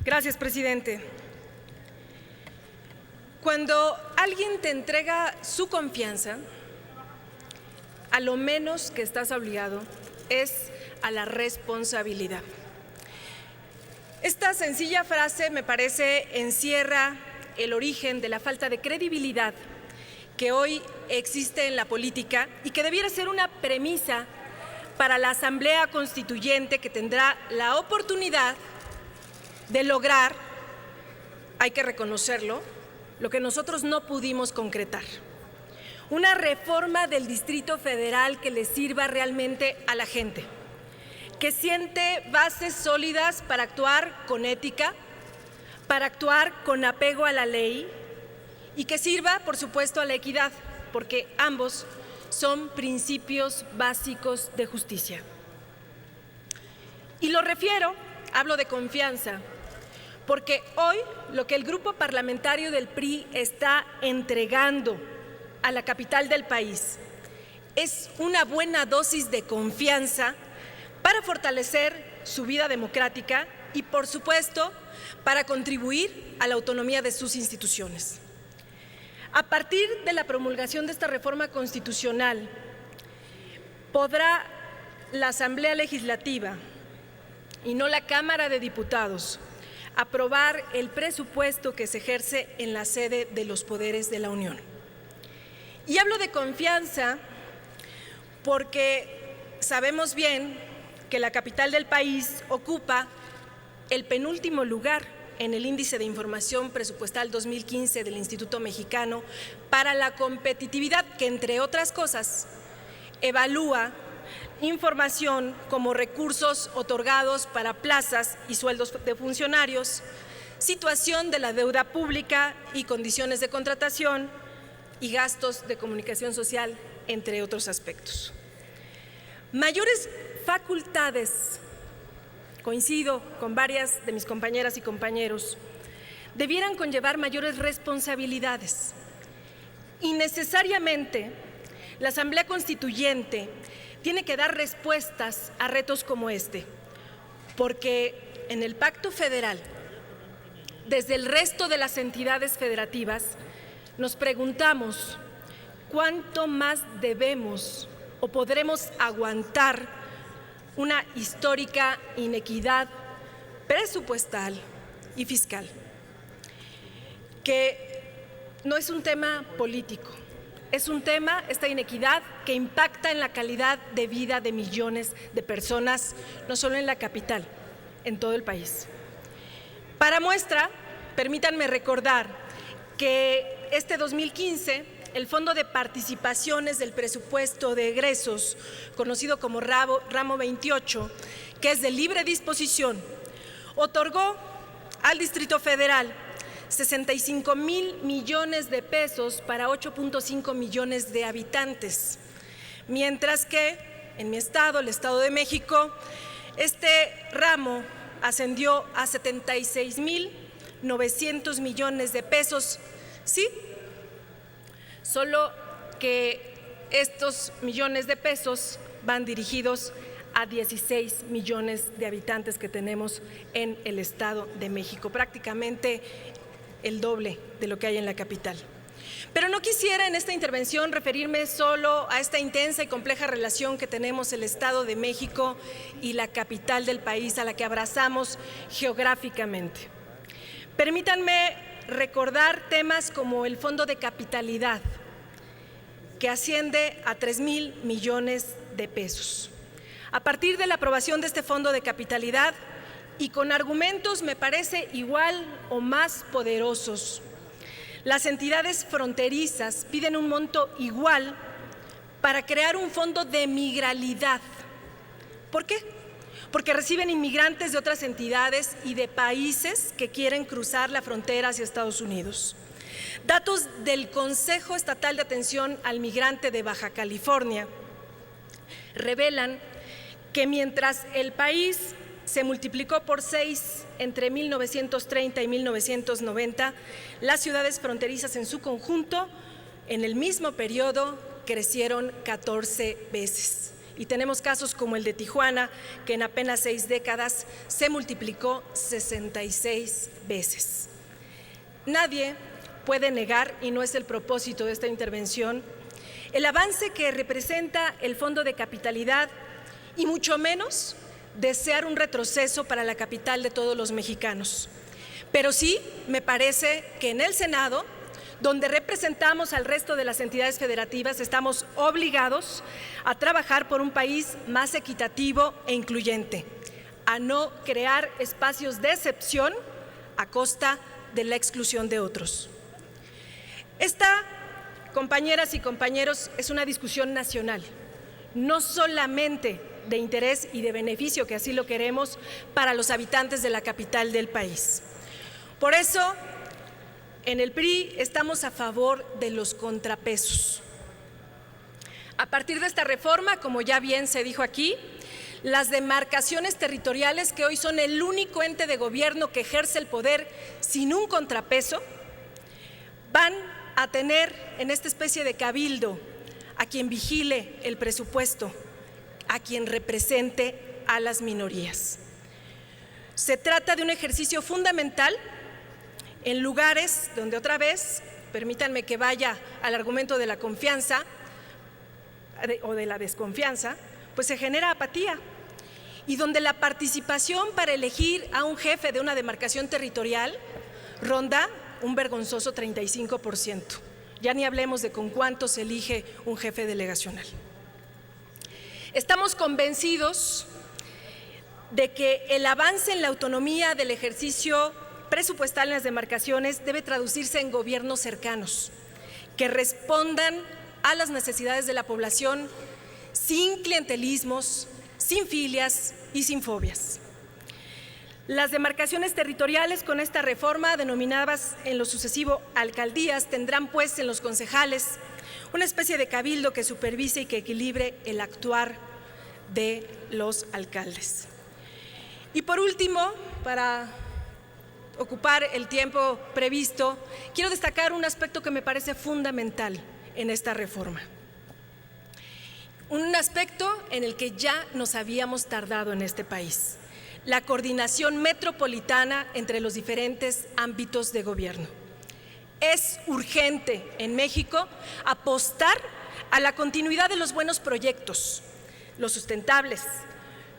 Gracias, presidente. Cuando alguien te entrega su confianza, a lo menos que estás obligado es a la responsabilidad. Esta sencilla frase, me parece, encierra el origen de la falta de credibilidad que hoy existe en la política y que debiera ser una premisa para la Asamblea Constituyente, que tendrá la oportunidad de lograr, hay que reconocerlo, lo que nosotros no pudimos concretar. Una reforma del Distrito Federal que le sirva realmente a la gente, que siente bases sólidas para actuar con ética, para actuar con apego a la ley y que sirva, por supuesto, a la equidad, porque ambos son principios básicos de justicia. Y hablo de confianza, porque hoy lo que el grupo parlamentario del PRI está entregando a la capital del país es una buena dosis de confianza para fortalecer su vida democrática y, por supuesto, para contribuir a la autonomía de sus instituciones. A partir de la promulgación de esta reforma constitucional, podrá la Asamblea Legislativa y no la Cámara de Diputados aprobar el presupuesto que se ejerce en la sede de los poderes de la Unión. Y hablo de confianza porque sabemos bien que la capital del país ocupa el penúltimo lugar en el Índice de Información Presupuestal 2015 del Instituto Mexicano para la Competitividad, que, entre otras cosas, evalúa información como recursos otorgados para plazas y sueldos de funcionarios, situación de la deuda pública y condiciones de contratación y gastos de comunicación social, entre otros aspectos. Mayores facultades, coincido con varias de mis compañeras y compañeros, debieran conllevar mayores responsabilidades. Y necesariamente la Asamblea Constituyente tiene que dar respuestas a retos como este, porque en el Pacto Federal, desde el resto de las entidades federativas, nos preguntamos cuánto más debemos o podremos aguantar una histórica inequidad presupuestal y fiscal, que no es un tema político, es un tema, esta inequidad, que impacta en la calidad de vida de millones de personas, no solo en la capital, en todo el país. Para muestra, permítanme recordar que este 2015, el Fondo de Participaciones del Presupuesto de Egresos, conocido como Ramo 28, que es de libre disposición, otorgó al Distrito Federal 65,000 millones de pesos para 8.5 millones de habitantes, mientras que en mi estado, el Estado de México, este ramo ascendió a 76,900 millones de pesos, sí, solo que estos millones de pesos van dirigidos a 16 millones de habitantes que tenemos en el Estado de México, prácticamente el doble de lo que hay en la capital. Pero no quisiera en esta intervención referirme solo a esta intensa y compleja relación que tenemos el Estado de México y la capital del país, a la que abrazamos geográficamente. Permítanme recordar temas como el Fondo de Capitalidad, que asciende a 3,000 millones de pesos. A partir de la aprobación de este Fondo de Capitalidad, y con argumentos, me parece, igual o más poderosos, las entidades fronterizas piden un monto igual para crear un fondo de migralidad. ¿Por qué? Porque reciben inmigrantes de otras entidades y de países que quieren cruzar la frontera hacia Estados Unidos. Datos del Consejo Estatal de Atención al Migrante de Baja California revelan que mientras el país se multiplicó por 6 entre 1930 y 1990, las ciudades fronterizas en su conjunto, en el mismo periodo, crecieron 14 veces. Y tenemos casos como el de Tijuana, que en apenas 6 décadas se multiplicó 66 veces. Nadie puede negar, y no es el propósito de esta intervención, el avance que representa el Fondo de Capitalidad y mucho menos desear un retroceso para la capital de todos los mexicanos. Pero sí me parece que en el Senado, donde representamos al resto de las entidades federativas, estamos obligados a trabajar por un país más equitativo e incluyente, a no crear espacios de excepción a costa de la exclusión de otros. Esta, compañeras y compañeros, es una discusión nacional, no solamente de interés y de beneficio, que así lo queremos, para los habitantes de la capital del país. Por eso, en el PRI estamos a favor de los contrapesos. A partir de esta reforma, como ya bien se dijo aquí, las demarcaciones territoriales, que hoy son el único ente de gobierno que ejerce el poder sin un contrapeso, van a tener en esta especie de cabildo a quien vigile el presupuesto, a quien represente a las minorías. Se trata de un ejercicio fundamental en lugares donde, otra vez, permítanme que vaya al argumento de la confianza o de la desconfianza, pues se genera apatía, y donde la participación para elegir a un jefe de una demarcación territorial ronda un vergonzoso 35%. Ya ni hablemos de con cuánto se elige un jefe delegacional. Estamos convencidos de que el avance en la autonomía del ejercicio presupuestal en las demarcaciones debe traducirse en gobiernos cercanos, que respondan a las necesidades de la población sin clientelismos, sin filias y sin fobias. Las demarcaciones territoriales, con esta reforma, denominadas en lo sucesivo alcaldías, tendrán pues en los concejales una especie de cabildo que supervise y que equilibre el actuar de los alcaldes. Y por último, para ocupar el tiempo previsto, quiero destacar un aspecto que me parece fundamental en esta reforma. Un aspecto en el que ya nos habíamos tardado en este país: la coordinación metropolitana entre los diferentes ámbitos de gobierno. Es urgente en México apostar a la continuidad de los buenos proyectos, los sustentables,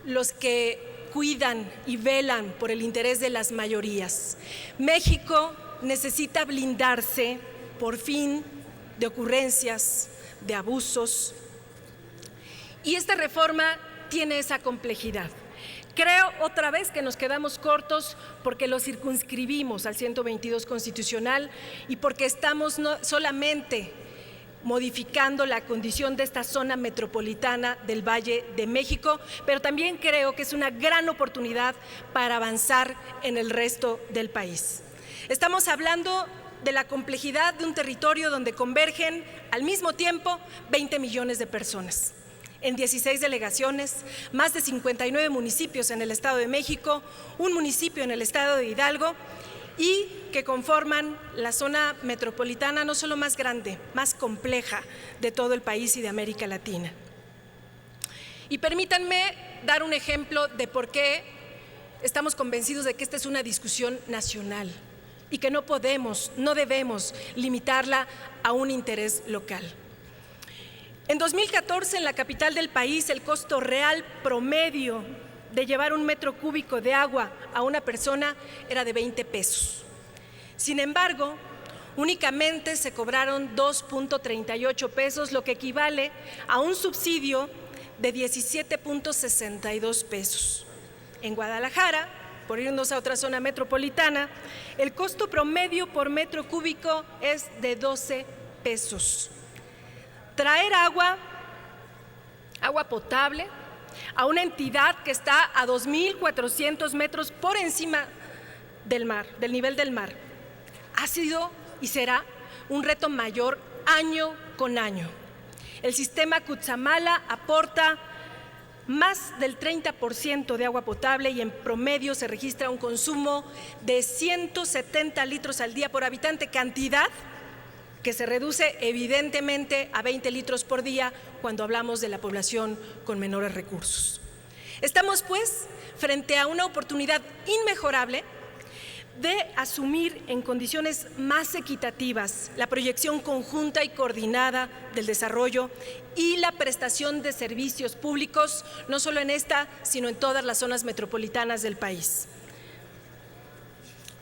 los que cuidan y velan por el interés de las mayorías. México necesita blindarse, por fin, de ocurrencias, de abusos. Y esta reforma tiene esa complejidad. Creo otra vez que nos quedamos cortos porque lo circunscribimos al 122 constitucional y porque estamos no solamente modificando la condición de esta zona metropolitana del Valle de México, pero también creo que es una gran oportunidad para avanzar en el resto del país. Estamos hablando de la complejidad de un territorio donde convergen al mismo tiempo 20 millones de personas, en 16 delegaciones, más de 59 municipios en el Estado de México, un municipio en el Estado de Hidalgo, y que conforman la zona metropolitana no solo más grande, más compleja de todo el país y de América Latina. Y permítanme dar un ejemplo de por qué estamos convencidos de que esta es una discusión nacional y que no podemos, no debemos limitarla a un interés local. En 2014, en la capital del país, el costo real promedio de llevar un metro cúbico de agua a una persona era de 20 pesos. Sin embargo, únicamente se cobraron 2.38 pesos, lo que equivale a un subsidio de 17.62 pesos. En Guadalajara, por irnos a otra zona metropolitana, el costo promedio por metro cúbico es de 12 pesos. Traer agua potable a una entidad que está a 2.400 metros por encima del mar, del nivel del mar, ha sido y será un reto mayor año con año. El sistema Cutzamala aporta más del 30% de agua potable y en promedio se registra un consumo de 170 litros al día por habitante, cantidad que se reduce evidentemente a 20 litros por día cuando hablamos de la población con menores recursos. Estamos, pues, frente a una oportunidad inmejorable de asumir en condiciones más equitativas la proyección conjunta y coordinada del desarrollo y la prestación de servicios públicos, no solo en esta, sino en todas las zonas metropolitanas del país.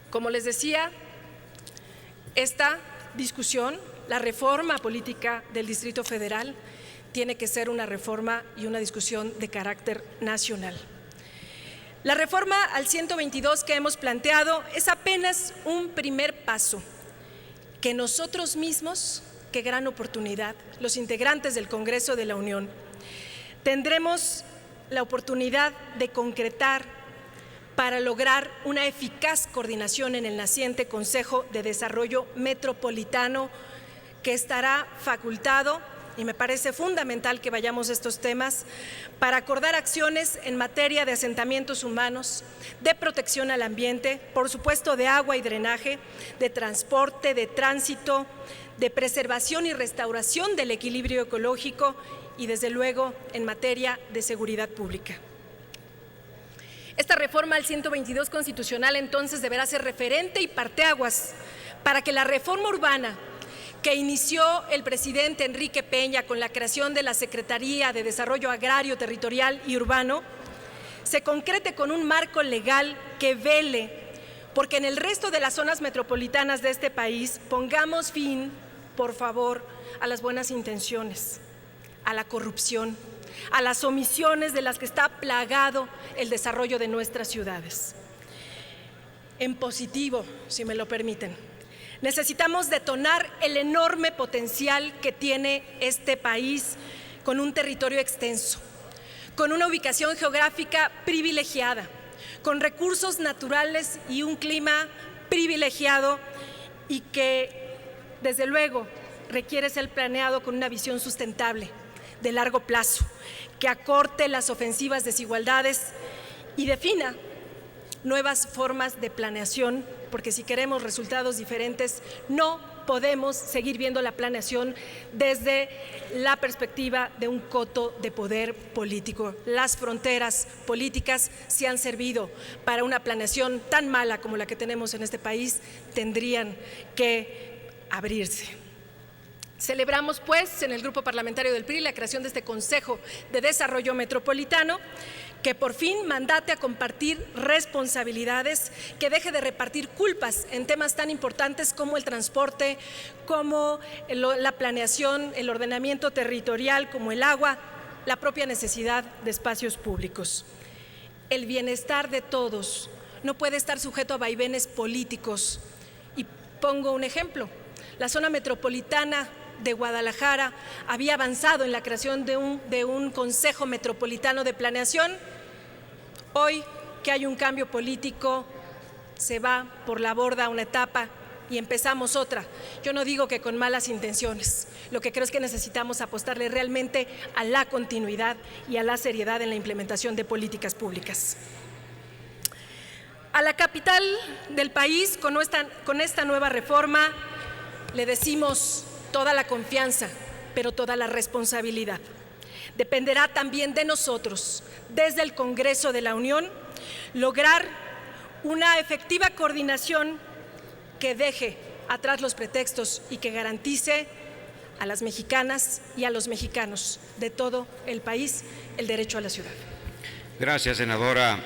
Como les decía, esta discusión, la reforma política del Distrito Federal, tiene que ser una reforma y una discusión de carácter nacional. La reforma al 122 que hemos planteado es apenas un primer paso que nosotros mismos, qué gran oportunidad, los integrantes del Congreso de la Unión, tendremos la oportunidad de concretar para lograr una eficaz coordinación en el naciente Consejo de Desarrollo Metropolitano, que estará facultado, y me parece fundamental que vayamos a estos temas, para acordar acciones en materia de asentamientos humanos, de protección al ambiente, por supuesto de agua y drenaje, de transporte, de tránsito, de preservación y restauración del equilibrio ecológico y, desde luego, en materia de seguridad pública. Esta reforma al 122 constitucional, entonces, deberá ser referente y parteaguas para que la reforma urbana que inició el presidente Enrique Peña con la creación de la Secretaría de Desarrollo Agrario, Territorial y Urbano, se concrete con un marco legal que vele porque en el resto de las zonas metropolitanas de este país pongamos fin, por favor, a las buenas intenciones, a la corrupción, a las omisiones de las que está plagado el desarrollo de nuestras ciudades. En positivo, si me lo permiten, necesitamos detonar el enorme potencial que tiene este país con un territorio extenso, con una ubicación geográfica privilegiada, con recursos naturales y un clima privilegiado y que, desde luego, requiere ser planeado con una visión sustentable, de largo plazo, que acorte las ofensivas desigualdades y defina nuevas formas de planeación, porque si queremos resultados diferentes, no podemos seguir viendo la planeación desde la perspectiva de un coto de poder político. Las fronteras políticas, si han servido para una planeación tan mala como la que tenemos en este país, tendrían que abrirse. Celebramos, pues, en el Grupo Parlamentario del PRI la creación de este Consejo de Desarrollo Metropolitano, que por fin mandate a compartir responsabilidades, que deje de repartir culpas en temas tan importantes como el transporte, como la planeación, el ordenamiento territorial, como el agua, la propia necesidad de espacios públicos. El bienestar de todos no puede estar sujeto a vaivenes políticos. Y pongo un ejemplo: la zona metropolitana de Guadalajara había avanzado en la creación de un Consejo Metropolitano de Planeación. Hoy que hay un cambio político, se va por la borda una etapa y empezamos otra. Yo no digo que con malas intenciones, lo que creo es que necesitamos apostarle realmente a la continuidad y a la seriedad en la implementación de políticas públicas. A la capital del país, con esta nueva reforma, le decimos toda la confianza, pero toda la responsabilidad. Dependerá también de nosotros, desde el Congreso de la Unión, lograr una efectiva coordinación que deje atrás los pretextos y que garantice a las mexicanas y a los mexicanos de todo el país el derecho a la ciudad. Gracias, senadora.